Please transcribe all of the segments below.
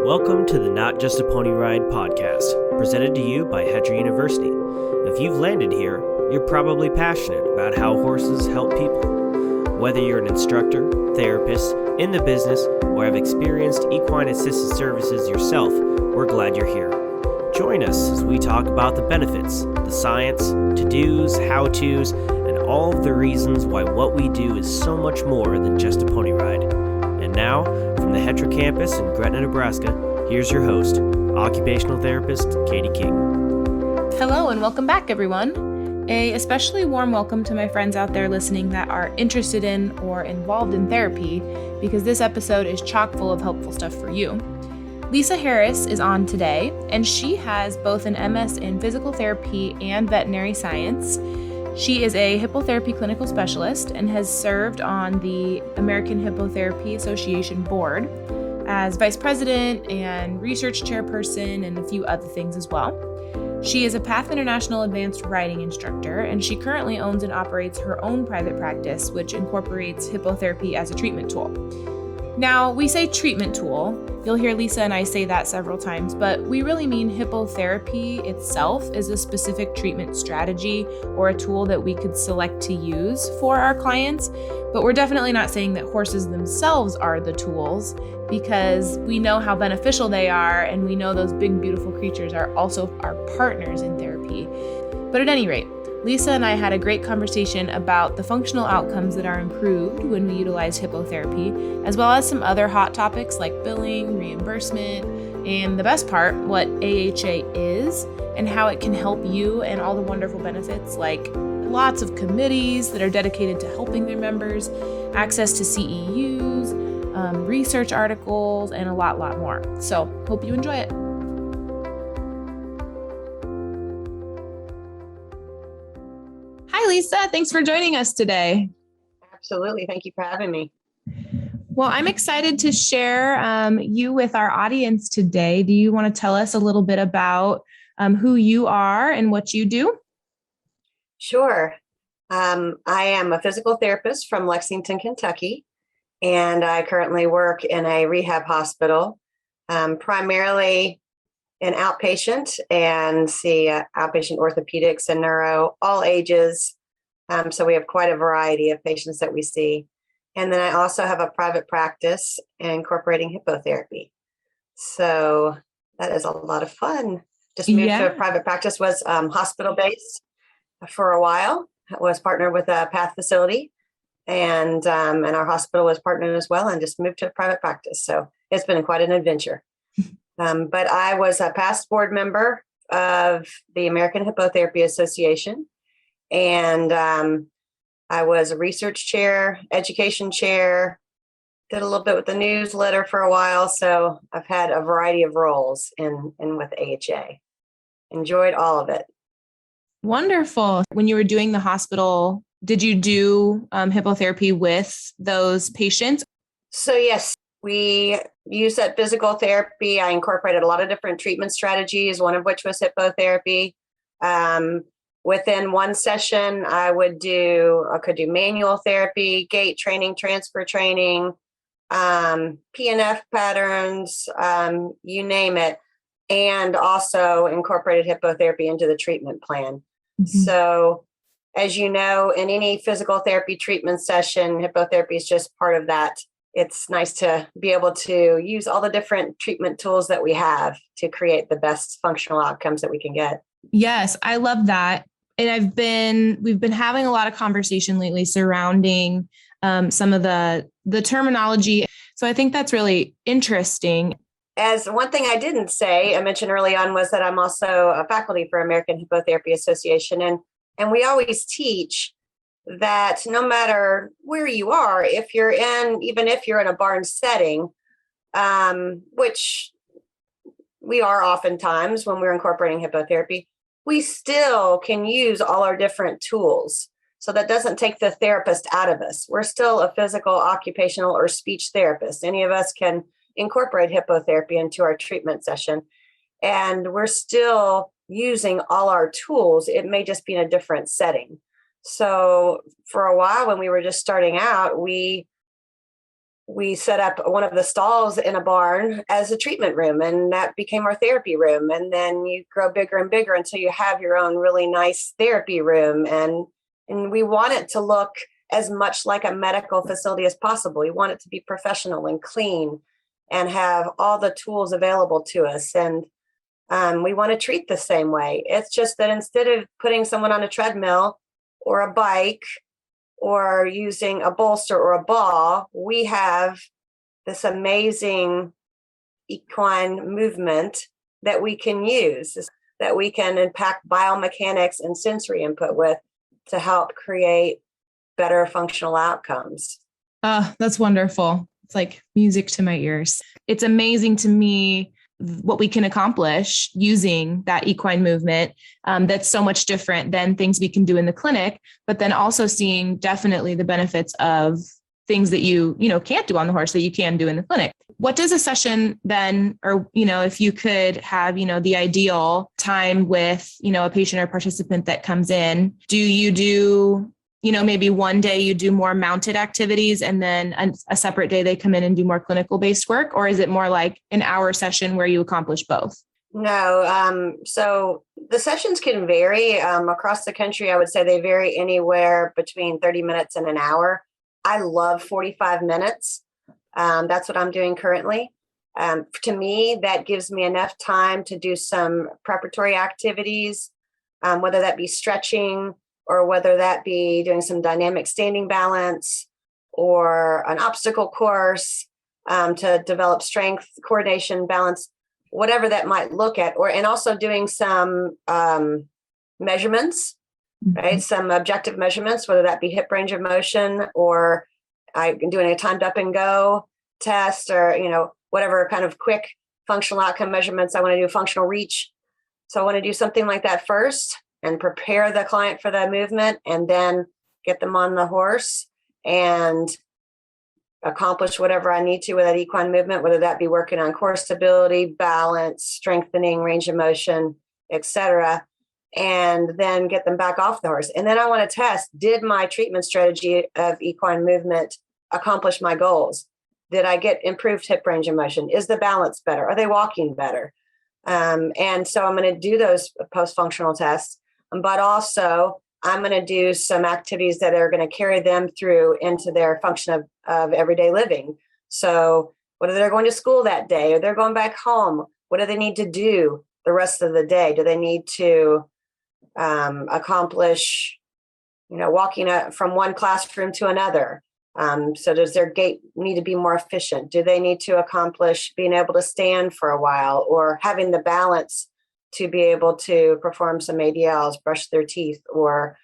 Welcome to the Not Just a Pony Ride podcast, presented to you by Hedger University. If you've landed here, you're probably passionate about how horses help people. Whether you're an instructor, therapist, in the business, or have experienced equine assisted services yourself, we're glad you're here. Join us as we talk about the benefits, the science, to-dos, how-tos, and all of the reasons why what we do is so much more than just a pony ride. And now, from the Hedger campus in Gretna, Nebraska, here's your host, occupational therapist Katie King. Hello and welcome back, everyone. A especially warm welcome to my friends out there listening that are interested in or involved in therapy, because this episode is chock full of helpful stuff for you. Lisa Harris is on today, and she has both an MS in physical therapy and veterinary science. She is a hippotherapy clinical specialist and has served on the American Hippotherapy Association board as vice president and research chairperson and a few other things as well. She is a PATH International Advanced Riding instructor, and she currently owns and operates her own private practice, which incorporates hippotherapy as a treatment tool. Now, we say treatment tool. You'll hear Lisa and I say that several times, but we really mean hippotherapy itself is a specific treatment strategy or a tool that we could select to use for our clients. But we're definitely not saying that horses themselves are the tools, because we know how beneficial they are, and we know those big, beautiful creatures are also our partners in therapy. But at any rate, Lisa and I had a great conversation about the functional outcomes that are improved when we utilize hippotherapy, as well as some other hot topics like billing, reimbursement, and the best part, what AHA is and how it can help you, and all the wonderful benefits like lots of committees that are dedicated to helping their members, access to CEUs, research articles, and a lot more. So hope you enjoy it. Hi, Lisa. Thanks for joining us today. Absolutely. Thank you for having me. Well, I'm excited to share you with our audience today. Do you want to tell us a little bit about who you are and what you do? Sure. I am a physical therapist from Lexington, Kentucky, and I currently work in a rehab hospital, primarily in outpatient, and see outpatient orthopedics and neuro, all ages. So we have quite a variety of patients that we see. And then I also have a private practice incorporating hippotherapy. So that is a lot of fun. Just moved to a private practice, was hospital-based for a while. I was partnered with a PATH facility, and our hospital was partnered as well, and just moved to a private practice. So it's been quite an adventure. But I was a past board member of the American Hippotherapy Association, and I was a research chair, education chair, did a little bit with the newsletter for a while. So I've had a variety of roles in with AHA. Enjoyed all of it. Wonderful. When you were doing the hospital, did you do hippotherapy with those patients? So yes, we used that physical therapy. I incorporated a lot of different treatment strategies, one of which was hippotherapy. Within one session, I could do manual therapy, gait training, transfer training, PNF patterns, you name it, and also incorporated hippotherapy into the treatment plan. Mm-hmm. So as you know, in any physical therapy treatment session, hippotherapy is just part of that. It's nice to be able to use all the different treatment tools that we have to create the best functional outcomes that we can get. Yes, I love that. And we've been having a lot of conversation lately surrounding some of the terminology. So I think that's really interesting. As one thing I didn't say, I mentioned early on, was that I'm also a faculty for American Hippotherapy Association. And we always teach that no matter where you are, even if you're in a barn setting, which we are oftentimes when we're incorporating hippotherapy, we still can use all our different tools. So that doesn't take the therapist out of us. We're still a physical, occupational, or speech therapist. Any of us can incorporate hippotherapy into our treatment session, and we're still using all our tools. It may just be in a different setting. So for a while, when we were just starting out, we we set up one of the stalls in a barn as a treatment room, and that became our therapy room. And then you grow bigger and bigger until you have your own really nice therapy room. And we want it to look as much like a medical facility as possible. We want it to be professional and clean and have all the tools available to us. And we want to treat the same way. It's just that instead of putting someone on a treadmill or a bike or using a bolster or a ball, we have this amazing equine movement that we can use, that we can impact biomechanics and sensory input with to help create better functional outcomes. That's wonderful. It's like music to my ears. It's amazing to me what we can accomplish using that equine movement. That's so much different than things we can do in the clinic, but then also seeing definitely the benefits of things that you can't do on the horse that you can do in the clinic. What does a session then, or, if you could have, the ideal time with, a patient or participant that comes in, do you do, maybe one day you do more mounted activities and then a separate day they come in and do more clinical based work? Or is it more like an hour session where you accomplish both? No. So the sessions can vary across the country. I would say they vary anywhere between 30 minutes and an hour. I love 45 minutes. That's what I'm doing currently. To me, that gives me enough time to do some preparatory activities, whether that be stretching or whether that be doing some dynamic standing balance or an obstacle course to develop strength, coordination, balance, whatever that might look at, and also doing some measurements, right? Some objective measurements, whether that be hip range of motion or I'm doing a timed up and go test or, whatever kind of quick functional outcome measurements. I want to do functional reach. So I want to do something like that first and prepare the client for that movement and then get them on the horse and accomplish whatever I need to with that equine movement, whether that be working on core stability, balance, strengthening, range of motion, etc., and then get them back off the horse. And then I want to test, did my treatment strategy of equine movement accomplish my goals? Did I get improved hip range of motion? Is the balance better? Are they walking better? And so I'm going to do those post-functional tests, but also I'm going to do some activities that are going to carry them through into their function of everyday living. So whether they're going to school that day or they're going back home, what do they need to do the rest of the day? Do they need to accomplish, walking from one classroom to another? So does their gait need to be more efficient? Do they need to accomplish being able to stand for a while or having the balance to be able to perform some ADLs, brush their teeth, or,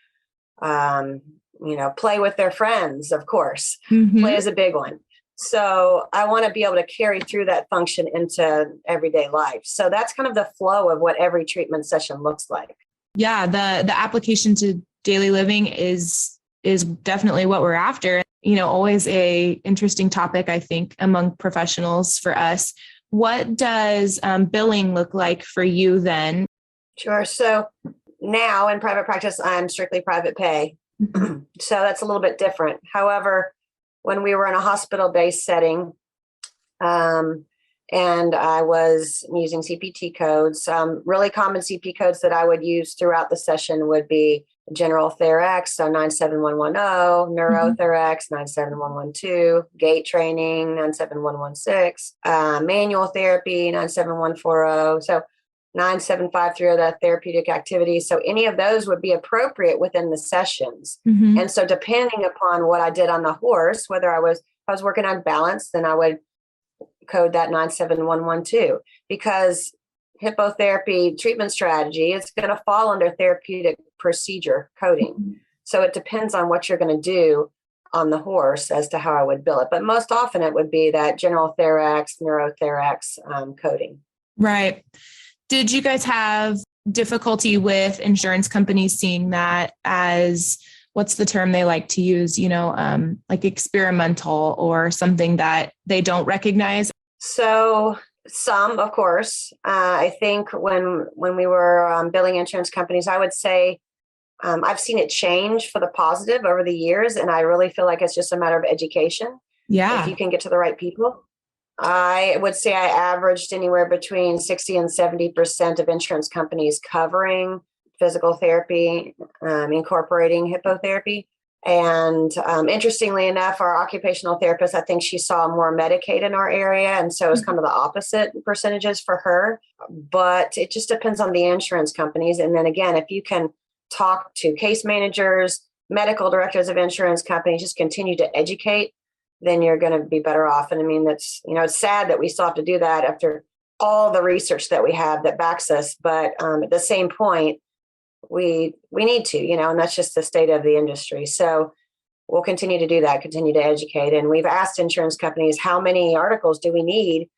play with their friends, of course. Mm-hmm. Play is a big one. So I want to be able to carry through that function into everyday life. So that's kind of the flow of what every treatment session looks like. Yeah, the application to daily living is definitely what we're after. Always a interesting topic, I think, among professionals for us. What does billing look like for you then? Sure. So now in private practice, I'm strictly private pay. So that's a little bit different. However, when we were in a hospital-based setting, and I was using CPT codes, really common CP codes that I would use throughout the session would be general thorax, so 97110, neurothorax, 97112, gait training, 97116, manual therapy, 97140. So 9753, that therapeutic activity. So any of those would be appropriate within the sessions. Mm-hmm. And so depending upon what I did on the horse, whether if I was working on balance, then I would code that 97112, because hippotherapy treatment strategy is going to fall under therapeutic procedure coding. Mm-hmm. So it depends on what you're going to do on the horse as to how I would bill it. But most often it would be that general thorax, neurothorax coding. Right. Did you guys have difficulty with insurance companies seeing that as, what's the term they like to use, like experimental or something that they don't recognize? So some, of course. I think when we were billing insurance companies, I would say I've seen it change for the positive over the years. And I really feel like it's just a matter of education. Yeah. If you can get to the right people. I would say I averaged anywhere between 60 and 70% of insurance companies covering physical therapy, incorporating hippotherapy. And interestingly enough, our occupational therapist, I think she saw more Medicaid in our area. And so it's kind of the opposite percentages for her. But it just depends on the insurance companies. And then again, if you can talk to case managers, medical directors of insurance companies, just continue to educate, then you're going to be better off. And I mean, that's, it's sad that we still have to do that after all the research that we have that backs us. But at the same point, we need to, and that's just the state of the industry. So we'll continue to do that, continue to educate. And we've asked insurance companies, how many articles do we need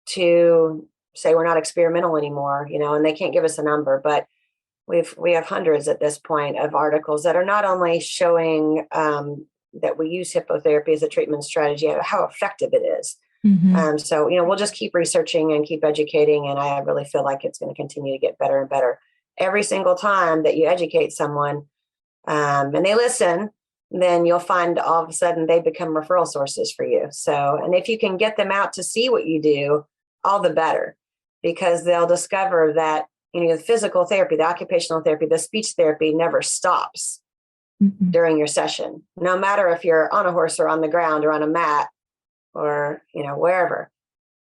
to say we're not experimental anymore, and they can't give us a number, but we have hundreds at this point of articles that are not only showing that we use hippotherapy as a treatment strategy, how effective it is. Mm-hmm. So, we'll just keep researching and keep educating. And I really feel like it's going to continue to get better and better. Every single time that you educate someone and they listen, then you'll find all of a sudden they become referral sources for you. So, and if you can get them out to see what you do, all the better, because they'll discover that, the physical therapy, the occupational therapy, the speech therapy never stops during your session, no matter if you're on a horse or on the ground or on a mat or, wherever.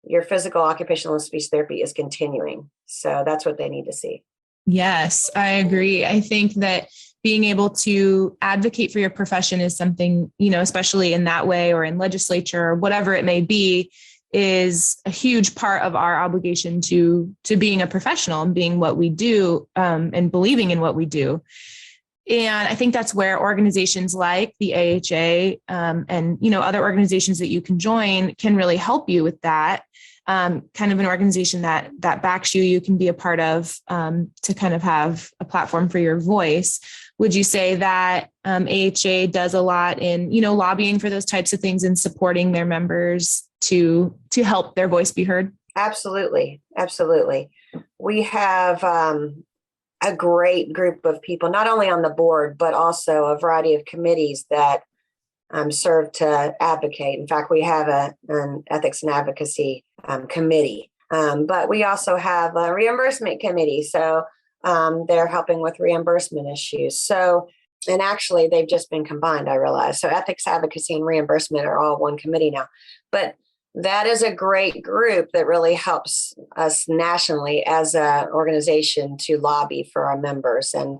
Your physical, occupational, and speech therapy is continuing. So that's what they need to see. Yes, I agree. I think that being able to advocate for your profession is something, especially in that way or in legislature or whatever it may be, is a huge part of our obligation to being a professional and being what we do and believing in what we do. And I think that's where organizations like the AHA and, other organizations that you can join can really help you with that. Kind of an organization that backs you can be a part of to kind of have a platform for your voice. Would you say that AHA does a lot in, lobbying for those types of things and supporting their members to help their voice be heard? Absolutely. Absolutely. We have a great group of people, not only on the board, but also a variety of committees that serve to advocate. In fact, we have an ethics and advocacy committee, but we also have a reimbursement committee. So they're helping with reimbursement issues. So, and actually they've just been combined, I realize. So ethics, advocacy, and reimbursement are all one committee now. But that is a great group that really helps us nationally as an organization to lobby for our members. And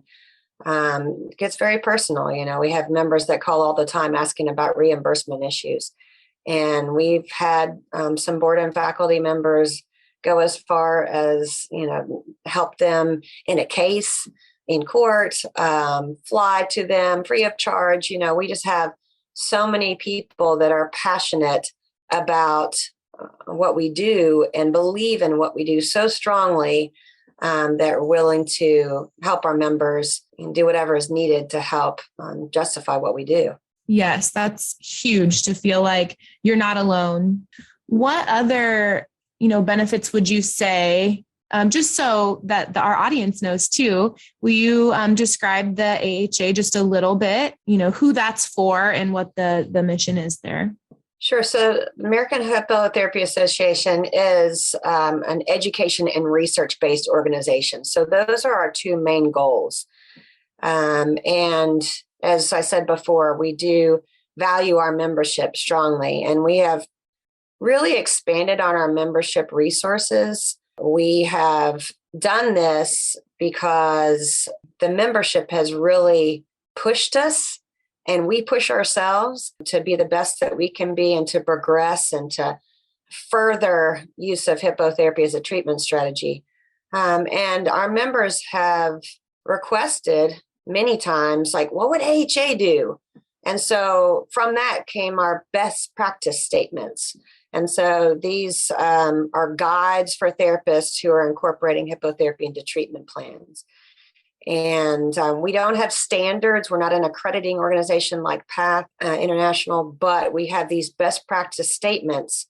it gets very personal. We have members that call all the time asking about reimbursement issues. And we've had some board and faculty members go as far as, help them in a case in court, fly to them free of charge. We just have so many people that are passionate about what we do and believe in what we do so strongly that are willing to help our members and do whatever is needed to help justify what we do. Yes, that's huge to feel like you're not alone. What other, benefits would you say, just so that our audience knows too, will you describe the AHA just a little bit, who that's for and what the mission is there? Sure. So the American Hippotherapy Association is an education and research-based organization. So those are our two main goals. And as I said before, we do value our membership strongly, and we have really expanded on our membership resources. We have done this because the membership has really pushed us, and we push ourselves to be the best that we can be and to progress and to further use of hippotherapy as a treatment strategy. And our members have requested many times, like, what would AHA do? And so from that came our best practice statements. And so these are guides for therapists who are incorporating hippotherapy into treatment plans. And we don't have standards. We're not an accrediting organization like PATH International, but we have these best practice statements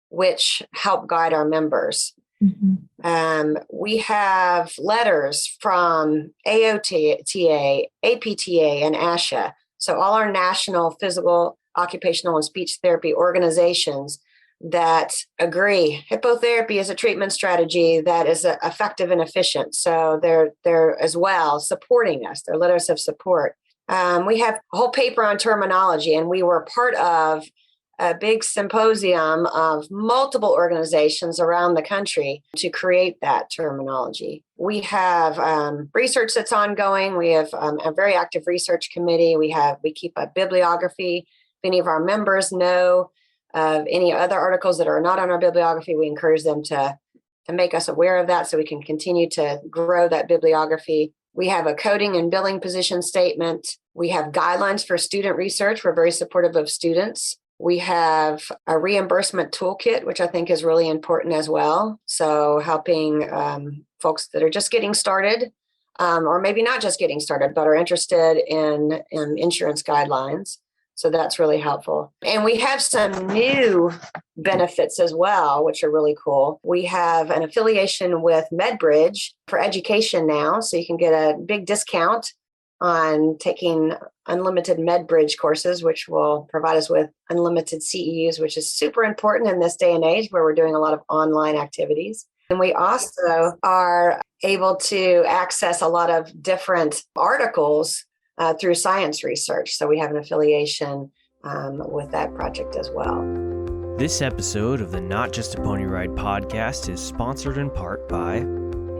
which help guide our members. Mm-hmm. We have letters from AOTA, APTA, and ASHA. So all our national physical occupational and speech therapy organizations that agree hippotherapy is a treatment strategy that is effective and efficient. So they're as well supporting us. They're letters of support. We have a whole paper on terminology, and we were part of a big symposium of multiple organizations around the country to create that terminology. We have research that's ongoing. We have a very active research committee. We keep a bibliography. If any of our members know of any other articles that are not on our bibliography, we encourage them to make us aware of that so we can continue to grow that bibliography. We have a coding and billing position statement. We have guidelines for student research. We're very supportive of students. We have a reimbursement toolkit, which I think is really important as well. So helping folks that are just getting started, or maybe not just getting started, but are interested in insurance guidelines. So that's really helpful. And we have some new benefits as well, which are really cool. We have an affiliation with MedBridge for education now. So you can get a big discount on taking unlimited MedBridge courses, which will provide us with unlimited CEUs, which is super important in this day and age where we're doing a lot of online activities. And we also are able to access a lot of different articles through science research. So we have an affiliation with that project as well. This episode of the Not Just a Pony Ride podcast is sponsored in part by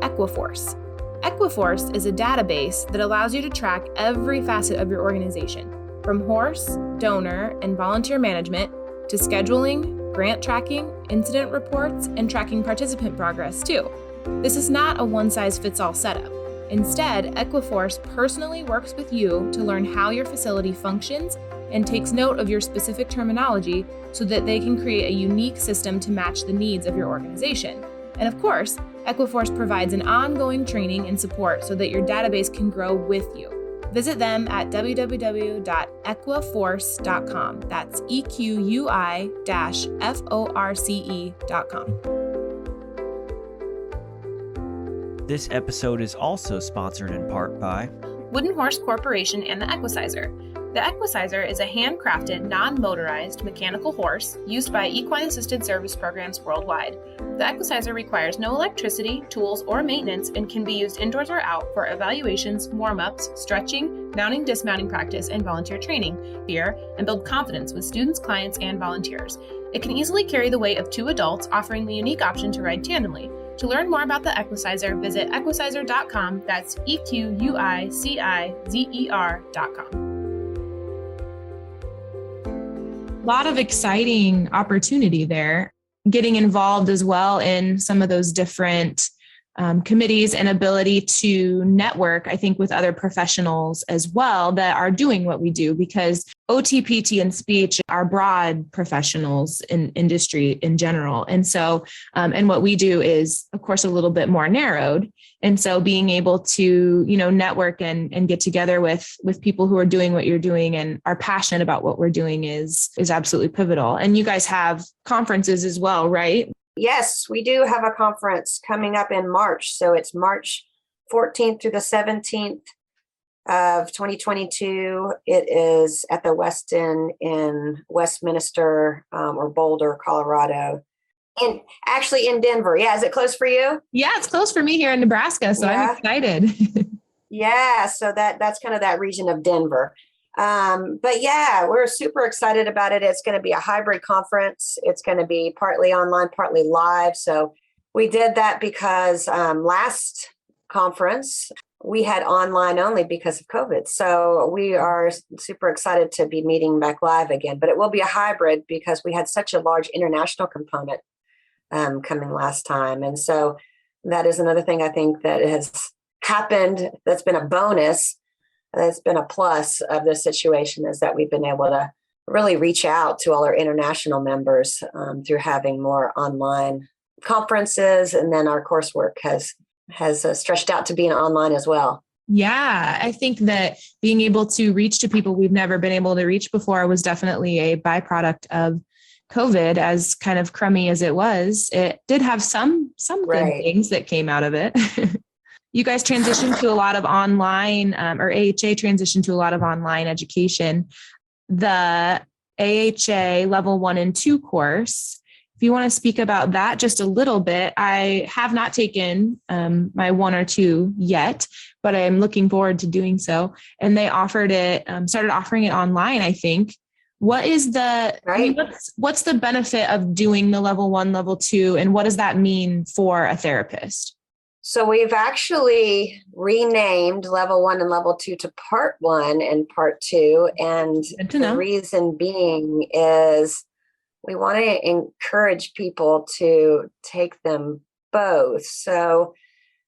Equiforce. Equiforce is a database that allows you to track every facet of your organization, from horse, donor, and volunteer management to scheduling, grant tracking, incident reports, and tracking participant progress too. This is not a one-size-fits-all setup. Instead, Equiforce personally works with you to learn how your facility functions and takes note of your specific terminology so that they can create a unique system to match the needs of your organization. And of course, Equiforce provides an ongoing training and support so that your database can grow with you. Visit them at www.equiforce.com. That's EQUI-FORCE.com. This episode is also sponsored in part by Wooden Horse Corporation and the Equicizer. The Equicizer is a handcrafted, non-motorized mechanical horse used by equine-assisted service programs worldwide. The Equicizer requires no electricity, tools, or maintenance and can be used indoors or out for evaluations, warm-ups, stretching, mounting, dismounting practice, and volunteer training, and build confidence with students, clients, and volunteers. It can easily carry the weight of 2 adults, offering the unique option to ride tandemly. To learn more about the Equicizer, visit equicizer.com. That's EQUICIZER.com. A lot of exciting opportunity there, getting involved as well in some of those different committees and ability to network, I think, with other professionals as well that are doing what we do, because OT, PT, and speech are broad professionals in industry in general. And so, and what we do is, of course, a little bit more narrowed. And so being able to, network and get together with people who are doing what you're doing and are passionate about what we're doing is absolutely pivotal. And you guys have conferences as well, right? Yes, we do have a conference coming up in March. So it's March 14th through the 17th of 2022. It is at the Westin in Westminster or Boulder, Colorado. And actually in Denver. Yeah. Is it close for you? Yeah, it's close for me here in Nebraska. So yeah. I'm excited. Yeah. So that's kind of that region of Denver. But yeah, we're super excited about it. It's going to be a hybrid conference. It's going to be partly online, partly live. So we did that because last conference we had online only because of COVID. So we are super excited to be meeting back live again, but it will be a hybrid because we had such a large international component coming last time. And so that is another thing I think that has happened. That's been a bonus. That's been a plus of this situation, is that we've been able to really reach out to all our international members through having more online conferences. And then our coursework has stretched out to being online as well. Yeah, I think that being able to reach to people we've never been able to reach before was definitely a byproduct of COVID. As kind of crummy as it was, it did have some good things that came out of it. You guys transitioned to a lot of online, or AHA transitioned to a lot of online education. The AHA level 1 and 2 course. If you want to speak about that just a little bit, I have not taken my 1 or 2 yet, but I'm looking forward to doing so. And they started offering it online, I think. What is what's the benefit of doing the level 1, level 2, and what does that mean for a therapist? So we've actually renamed level 1 and level 2 to part 1 and part 2. And the reason being is we want to encourage people to take them both. So,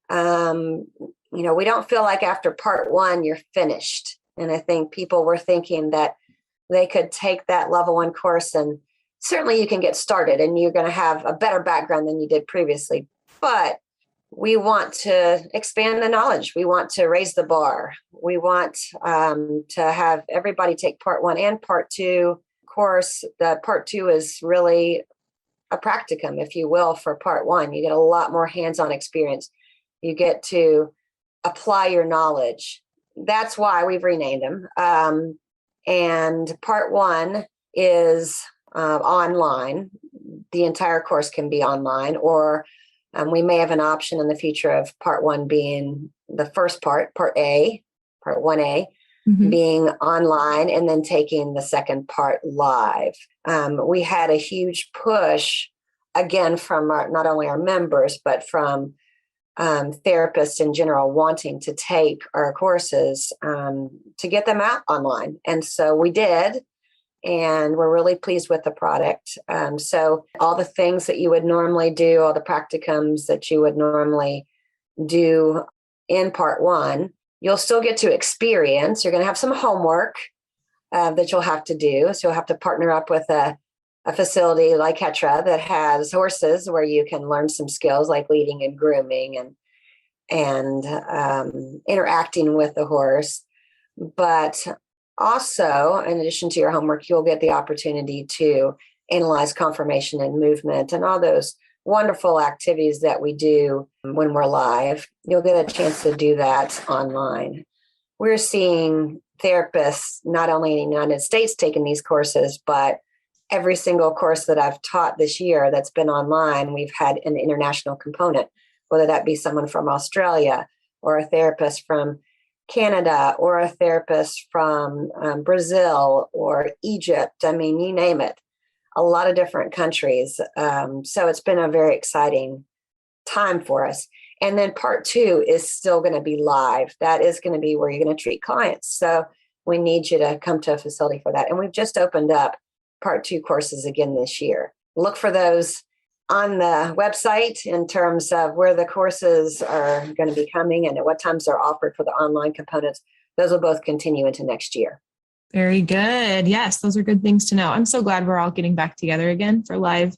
we don't feel like after part 1, you're finished. And I think people were thinking that they could take that level 1 course, and certainly you can get started and you're going to have a better background than you did previously. But we want to expand the knowledge. We want to raise the bar. We want to have everybody take part 1 and part 2 course. The part 2 is really a practicum, if you will, for part 1. You get a lot more hands-on experience. You get to apply your knowledge. That's why we've renamed them. And part 1 is online. The entire course can be online, or we may have an option in the future of part 1 being the first part 1A, being online, and then taking the second part live. We had a huge push, again, from not only our members, but from therapists in general wanting to take our courses to get them out online. And so we did, and we're really pleased with the product. So all the things that you would normally do, all the practicums that you would normally do in part 1, you'll still get to experience. You're going to have some homework that you'll have to do. So you'll have to partner up with a facility like Hetra that has horses where you can learn some skills like leading and grooming and interacting with the horse. But also, in addition to your homework, you'll get the opportunity to analyze conformation and movement and all those wonderful activities that we do when we're live. You'll get a chance to do that online. We're seeing therapists not only in the United States taking these courses, but every single course that I've taught this year that's been online, we've had an international component, whether that be someone from Australia or a therapist from Canada or a therapist from Brazil or Egypt. I mean, you name it, a lot of different countries. So it's been a very exciting time for us. And then part 2 is still going to be live. That is going to be where you're going to treat clients. So we need you to come to a facility for that. And we've just opened up part 2 courses again this year. Look for those on the website in terms of where the courses are going to be coming and at what times they're offered for the online components. Those will both continue into next year. Very good. Yes, those are good things to know. I'm so glad we're all getting back together again for live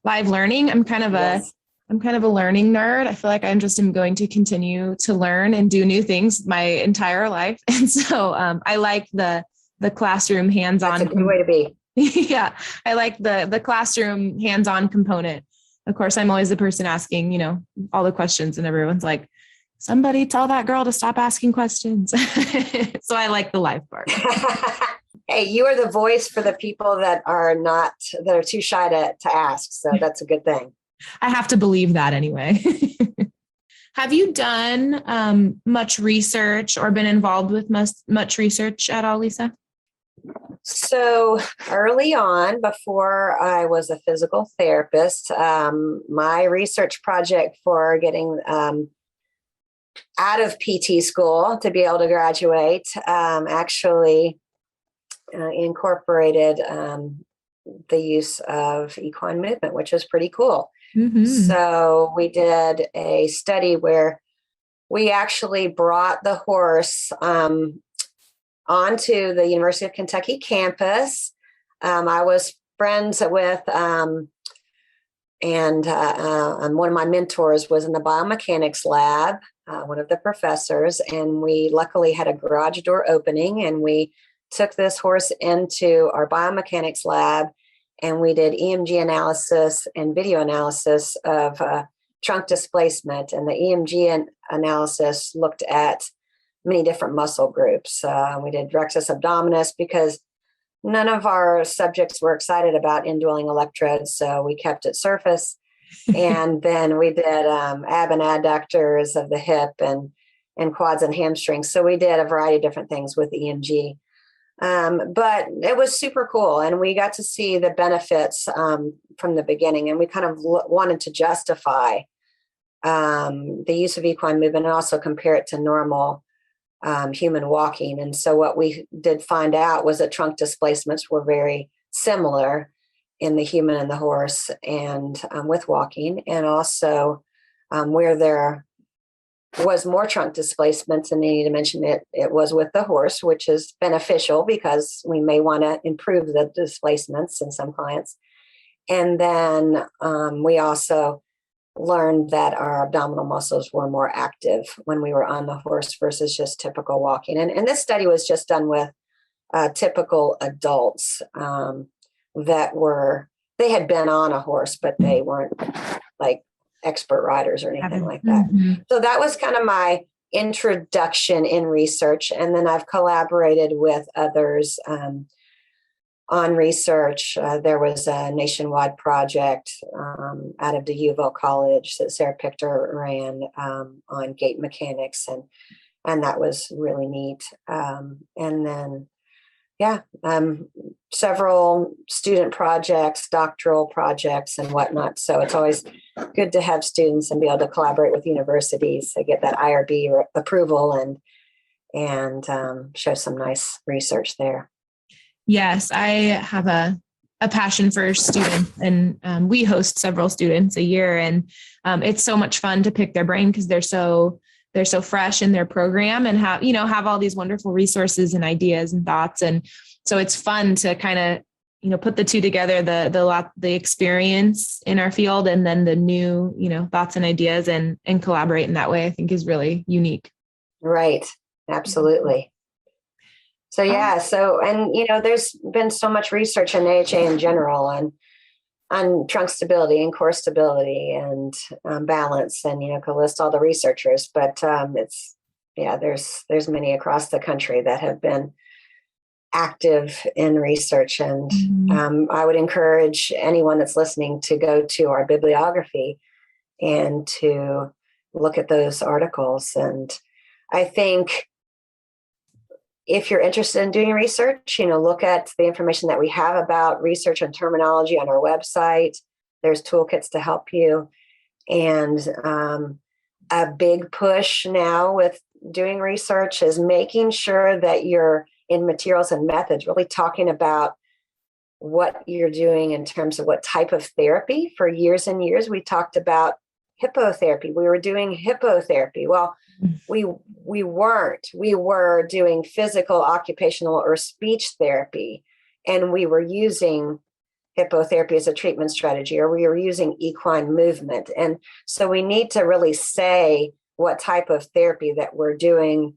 learning. I'm kind of a learning nerd. I feel like I'm going to continue to learn and do new things my entire life. And so I like the classroom hands-on. That's a good way to be. Yeah, I like the classroom hands-on component. Of course, I'm always the person asking, all the questions, and everyone's like, somebody tell that girl to stop asking questions. So I like the live part. Hey, you are the voice for the people that are too shy to ask. So that's a good thing. I have to believe that anyway. Have you done much research or been involved with much research at all, Lisa? So early on, before I was a physical therapist, my research project for getting out of PT school to be able to graduate actually incorporated the use of equine movement, which is pretty cool. Mm-hmm. So we did a study where we actually brought the horse onto the University of Kentucky campus. I was friends with, and one of my mentors was in the biomechanics lab, one of the professors, and we luckily had a garage door opening, and we took this horse into our biomechanics lab, and we did EMG analysis and video analysis of trunk displacement. And the EMG analysis looked at many different muscle groups. We did rectus abdominis because none of our subjects were excited about indwelling electrodes, so we kept it surface. And then we did ab and adductors of the hip and quads and hamstrings. So we did a variety of different things with EMG. But it was super cool. And we got to see the benefits from the beginning. And we kind of wanted to justify the use of equine movement and also compare it to normal human walking. And so what we did find out was that trunk displacements were very similar in the human and the horse and with walking. And also where there was more trunk displacements, and you need to mention it was with the horse, which is beneficial because we may want to improve the displacements in some clients. And then we also learned that our abdominal muscles were more active when we were on the horse versus just typical walking. And this study was just done with typical adults they had been on a horse, but they weren't like expert riders or anything like that. Mm-hmm. So that was kind of my introduction in research. And then I've collaborated with others on research. There was a nationwide project out of the UVille College that Sarah Pichter ran on gait mechanics. And that was really neat. And then, several student projects, doctoral projects and whatnot. So it's always good to have students and be able to collaborate with universities to get that IRB approval and show some nice research there. Yes, I have a passion for students, and we host several students a year, and it's so much fun to pick their brain because they're so fresh in their program and have all these wonderful resources and ideas and thoughts. And so it's fun to kind of, put the two together, the experience in our field and then the new, thoughts and ideas and collaborate in that way, I think is really unique. Right. Absolutely. So, there's been so much research in AHA in general on trunk stability and core stability and balance, and could list all the researchers, but there's many across the country that have been active in research, and I would encourage anyone that's listening to go to our bibliography and to look at those articles. And I think if you're interested in doing research, look at the information that we have about research and terminology on our website. There's toolkits to help you. And a big push now with doing research is making sure that you're in materials and methods, really talking about what you're doing in terms of what type of therapy. For years and years, we talked about hippotherapy. We were doing hippotherapy. Well, we weren't. We were doing physical, occupational, or speech therapy, and we were using hippotherapy as a treatment strategy, or we were using equine movement. And so we need to really say what type of therapy that we're doing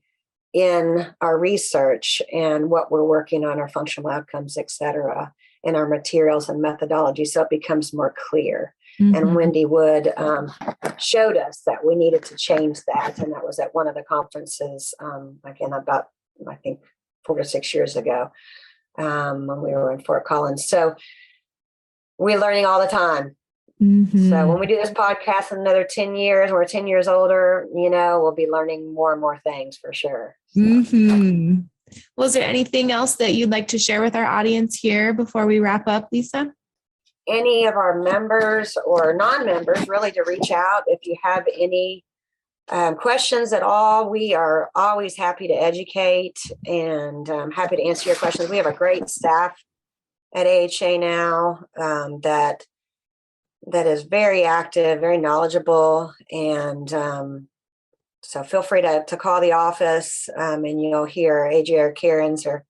in our research and what we're working on, our functional outcomes, et cetera, in our materials and methodology, so it becomes more clear. Mm-hmm. And Wendy Wood showed us that we needed to change that. And that was at one of the conferences, again, about, I think, 4 to 6 years ago, when we were in Fort Collins. So we're learning all the time. Mm-hmm. So when we do this podcast in another 10 years, we're 10 years older, we'll be learning more and more things for sure. So. Mm-hmm. Well, is there anything else that you'd like to share with our audience here before we wrap up, Lisa? Any of our members or non-members, really, to reach out if you have any questions at all. We are always happy to educate and happy to answer your questions. We have a great staff at AHA now that is very active, very knowledgeable, and so feel free to call the office, and you'll hear AJ or Karen's or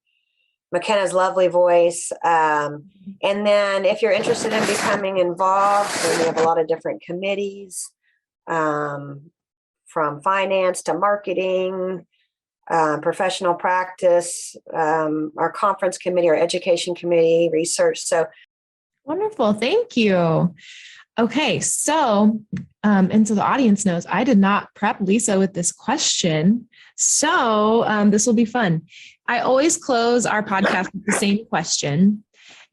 McKenna's lovely voice. And then if you're interested in becoming involved, then we have a lot of different committees, from finance to marketing, professional practice, our conference committee, our education committee, research. So wonderful. Thank you. Okay, so, and so the audience knows I did not prep Lisa with this question. So this will be fun. I always close our podcast with the same question.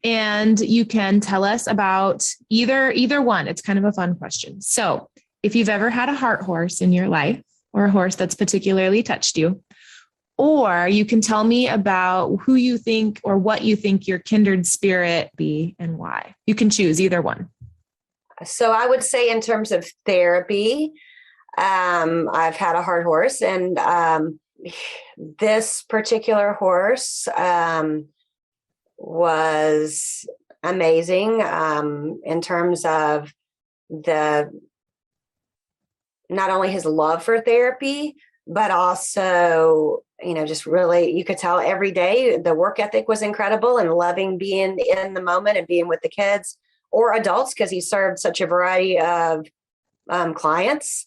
And you can tell us about either one. It's kind of a fun question. So if you've ever had a heart horse in your life or a horse that's particularly touched you, or you can tell me about who you think or what you think your kindred spirit be and why. You can choose either one. So I would say in terms of therapy, I've had a hard horse, and this particular horse was amazing in terms of not only his love for therapy, but also, just really, you could tell every day the work ethic was incredible and loving being in the moment and being with the kids or adults, because he served such a variety of clients.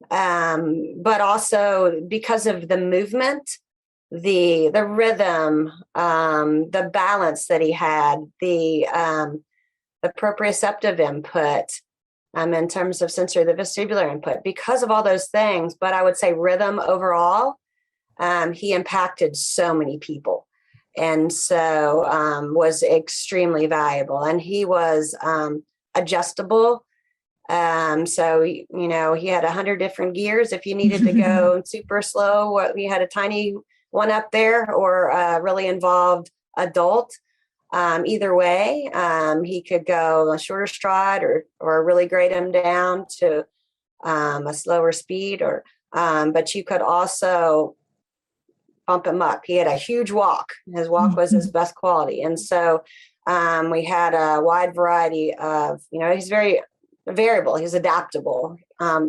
But also because of the movement, the rhythm, the balance that he had, the proprioceptive input, in terms of sensory, the vestibular input, because of all those things. But I would say rhythm overall, he impacted so many people. And so was extremely valuable. And he was adjustable. So, he had 100 different gears. If you needed to go super slow, we had a tiny one up there, or a really involved adult. Either way, he could go a shorter stride or really grade him down to a slower speed, but you could also bump him up. He had a huge walk. His walk was his best quality. And so we had a wide variety of, he's very variable. He's adaptable.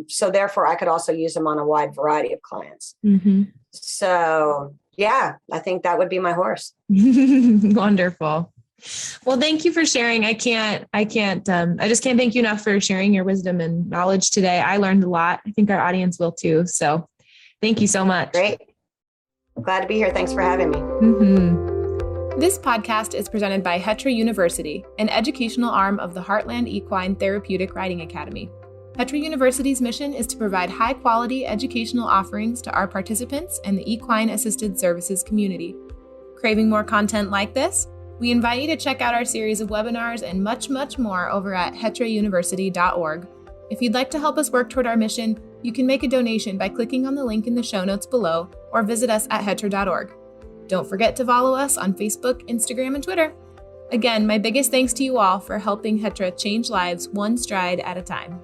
So therefore I could also use him on a wide variety of clients. Mm-hmm. So yeah, I think that would be my horse. Wonderful. Well, thank you for sharing. I just can't thank you enough for sharing your wisdom and knowledge today. I learned a lot. I think our audience will too. So thank you so much. Great. Glad to be here. Thanks for having me. Mm-hmm. This podcast is presented by Hetra University, an educational arm of the Heartland Equine Therapeutic Riding Academy. Hetra University's mission is to provide high-quality educational offerings to our participants and the equine assisted services community. Craving more content like this? We invite you to check out our series of webinars and much, much more over at hetrauniversity.org. If you'd like to help us work toward our mission, you can make a donation by clicking on the link in the show notes below or visit us at hetra.org. Don't forget to follow us on Facebook, Instagram, and Twitter. Again, my biggest thanks to you all for helping Hetra change lives one stride at a time.